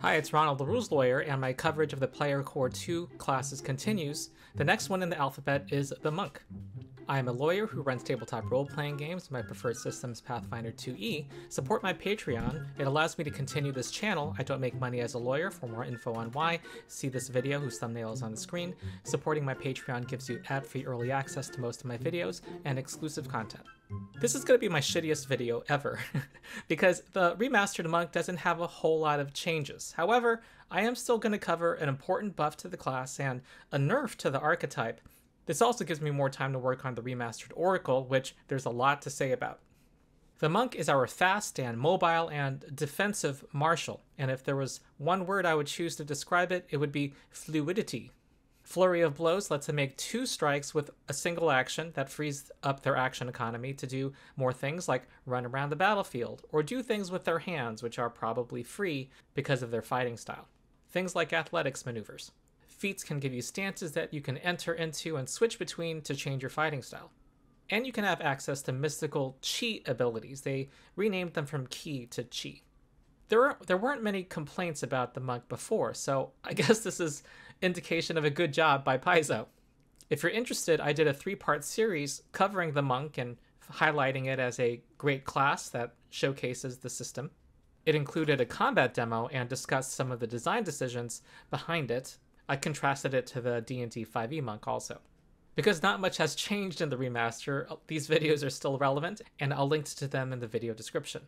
Hi, it's Ronald, the Rules Lawyer, and my coverage of the Player Core 2 classes continues. The next one in the alphabet is the Monk. I am a lawyer who runs tabletop role-playing games. My preferred system is Pathfinder 2e. Support my Patreon. It allows me to continue this channel. I don't make money as a lawyer. For more info on why, see this video whose thumbnail is on the screen. Supporting my Patreon gives you ad-free early access to most of my videos and exclusive content. This is going to be my shittiest video ever, because the Remastered Monk doesn't have a whole lot of changes. However, I am still going to cover an important buff to the class and a nerf to the archetype. This also gives me more time to work on the Remastered Oracle, which there's a lot to say about. The Monk is our fast and mobile and defensive martial, and if there was one word I would choose to describe it, it would be fluidity. Flurry of Blows lets them make 2 strikes with a single action that frees up their action economy to do more things like run around the battlefield, or do things with their hands, which are probably free because of their fighting style. Things like athletics maneuvers. Feats can give you stances that you can enter into and switch between to change your fighting style. And you can have access to mystical chi abilities. They renamed them from ki to chi. There weren't many complaints about the Monk before, so I guess this is indication of a good job by Paizo. If you're interested, I did a 3-part series covering the Monk and highlighting it as a great class that showcases the system. It included a combat demo and discussed some of the design decisions behind it. I contrasted it to the D&D 5e Monk also. Because not much has changed in the remaster, these videos are still relevant, and I'll link to them in the video description.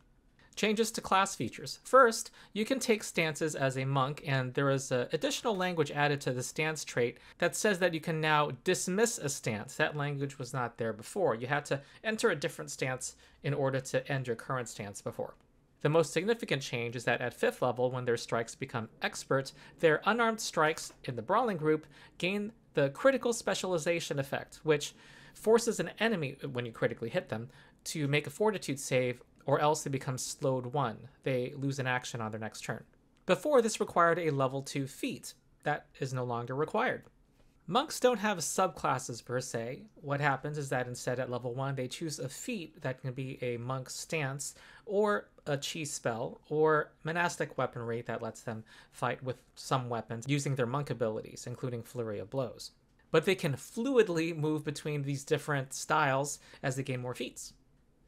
Changes to class features. First, you can take stances as a monk, and there is additional language added to the stance trait that says that you can now dismiss a stance. That language was not there before. You had to enter a different stance in order to end your current stance before. The most significant change is that at 5th level, when their strikes become expert, their unarmed strikes in the brawling group gain the critical specialization effect, which forces an enemy, when you critically hit them, to make a fortitude save, or else they become slowed 1. They lose an action on their next turn. Before, this required a level 2 feat. That is no longer required. Monks don't have subclasses per se. What happens is that instead at level 1 they choose a feat that can be a monk stance, or a chi spell, or monastic weaponry that lets them fight with some weapons using their monk abilities, including Flurry of Blows. But they can fluidly move between these different styles as they gain more feats.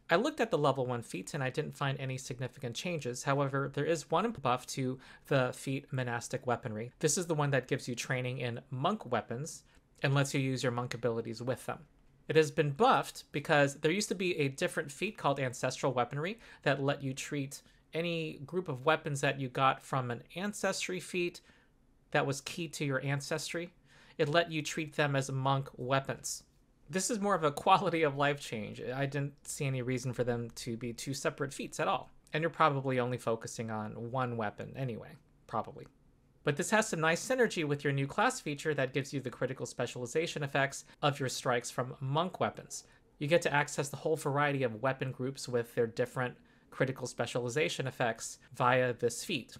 I looked at the level 1 feats and I didn't find any significant changes. However, there is one buff to the feat Monastic Weaponry. This is the one that gives you training in monk weapons and lets you use your monk abilities with them. It has been buffed because there used to be a different feat called Ancestral Weaponry that let you treat any group of weapons that you got from an ancestry feat that was key to your ancestry. It let you treat them as monk weapons. This is more of a quality of life change. I didn't see any reason for them to be 2 separate feats at all. And you're probably only focusing on one weapon anyway, probably. But this has some nice synergy with your new class feature that gives you the critical specialization effects of your strikes from monk weapons. You get to access the whole variety of weapon groups with their different critical specialization effects via this feat.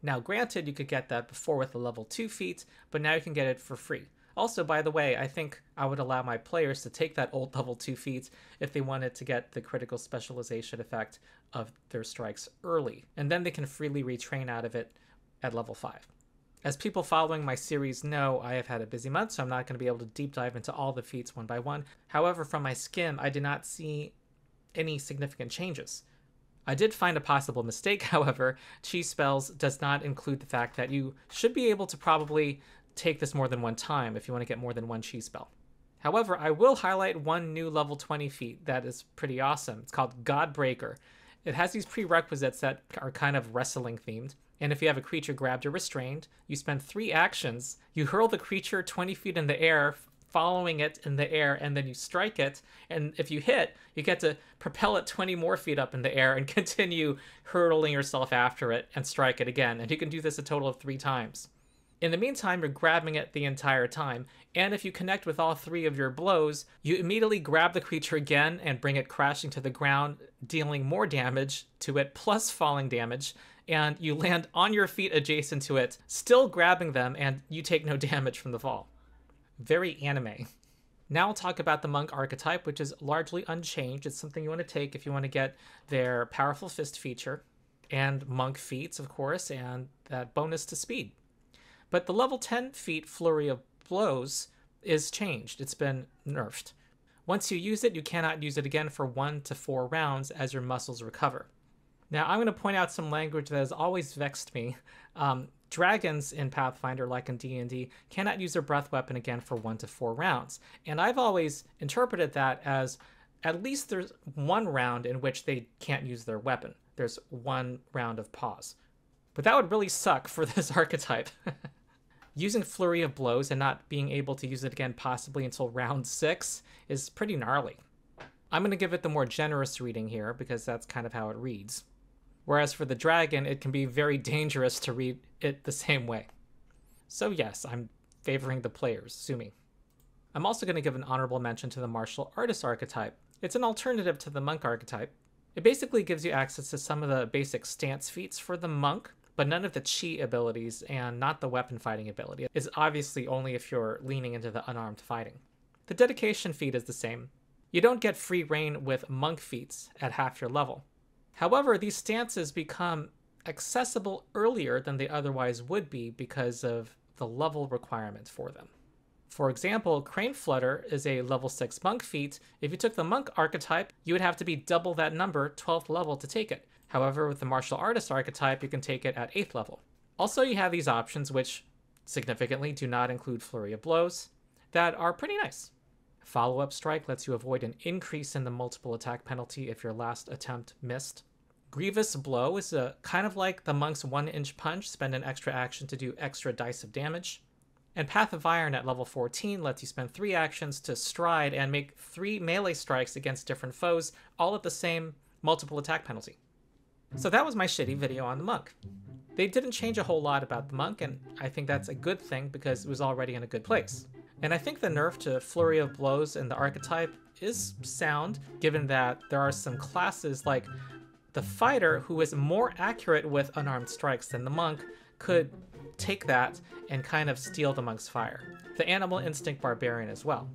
Now granted, you could get that before with the level 2 feat, but now you can get it for free. Also, by the way, I think I would allow my players to take that old level 2 feat if they wanted to get the critical specialization effect of their strikes early, and then they can freely retrain out of it at level 5. As people following my series know, I have had a busy month, so I'm not going to be able to deep dive into all the feats one by one. However, from my skim, I did not see any significant changes. I did find a possible mistake, however. Chi spells does not include the fact that you should be able to probably take this more than one time if you want to get more than one chi spell. However, I will highlight one new level 20 feat that is pretty awesome. It's called Godbreaker. It has these prerequisites that are kind of wrestling themed. And if you have a creature grabbed or restrained, you spend 3 actions. You hurl the creature 20 feet in the air, following it in the air, and then you strike it. And if you hit, you get to propel it 20 more feet up in the air and continue hurtling yourself after it and strike it again. And you can do this a total of 3 times. In the meantime, you're grabbing it the entire time, and if you connect with all 3 of your blows, you immediately grab the creature again and bring it crashing to the ground, dealing more damage to it, plus falling damage, and you land on your feet adjacent to it, still grabbing them, and you take no damage from the fall. Very anime. Now I'll talk about the Monk archetype, which is largely unchanged. It's something you want to take if you want to get their Powerful Fist feature. and monk feats, of course, and that bonus to speed. But the level 10 feat Flurry of Blows is changed. It's been nerfed. Once you use it, you cannot use it again for 1 to 4 rounds as your muscles recover. Now, I'm going to point out some language that has always vexed me. Dragons in Pathfinder, like in D&D, cannot use their breath weapon again for 1 to 4 rounds. And I've always interpreted that as at least there's 1 round in which they can't use their weapon. There's 1 round of pause. But that would really suck for this archetype. Using Flurry of Blows and not being able to use it again possibly until round 6 is pretty gnarly. I'm going to give it the more generous reading here because that's kind of how it reads. Whereas for the dragon, it can be very dangerous to read it the same way. So yes, I'm favoring the players, sue me. I'm also going to give an honorable mention to the martial artist archetype. It's an alternative to the monk archetype. It basically gives you access to some of the basic stance feats for the monk, but none of the chi abilities and not the weapon fighting ability. It's obviously only if you're leaning into the unarmed fighting. The dedication feat is the same. You don't get free reign with monk feats at half your level. However, these stances become accessible earlier than they otherwise would be because of the level requirement for them. For example, Crane Flutter is a level 6 monk feat. If you took the monk archetype, you would have to be double that number, 12th level, to take it. However, with the martial artist archetype, you can take it at 8th level. Also, you have these options, which significantly do not include Flurry of Blows, that are pretty nice. Follow-up Strike lets you avoid an increase in the multiple attack penalty if your last attempt missed. Grievous Blow is kind of like the monk's 1-inch punch, spend an extra action to do extra dice of damage. And Path of Iron at level 14 lets you spend 3 actions to stride and make 3 melee strikes against different foes, all at the same multiple attack penalty. So that was my shitty video on the monk. They didn't change a whole lot about the monk, and I think that's a good thing because it was already in a good place. And I think the nerf to Flurry of Blows in the archetype is sound, given that there are some classes like the fighter who is more accurate with unarmed strikes than the monk could take that and kind of steal the monk's fire. The Animal Instinct Barbarian as well.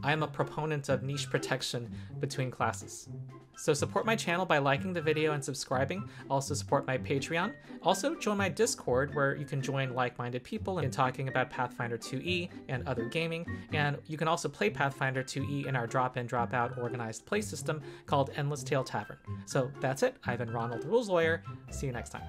I am a proponent of niche protection between classes. So support my channel by liking the video and subscribing. Also support my Patreon. Also join my Discord where you can join like-minded people in talking about Pathfinder 2e and other gaming. And you can also play Pathfinder 2e in our drop-in, drop-out organized play system called Endless Tale Tavern. So that's it. I've been Ronald the Rules Lawyer. See you next time.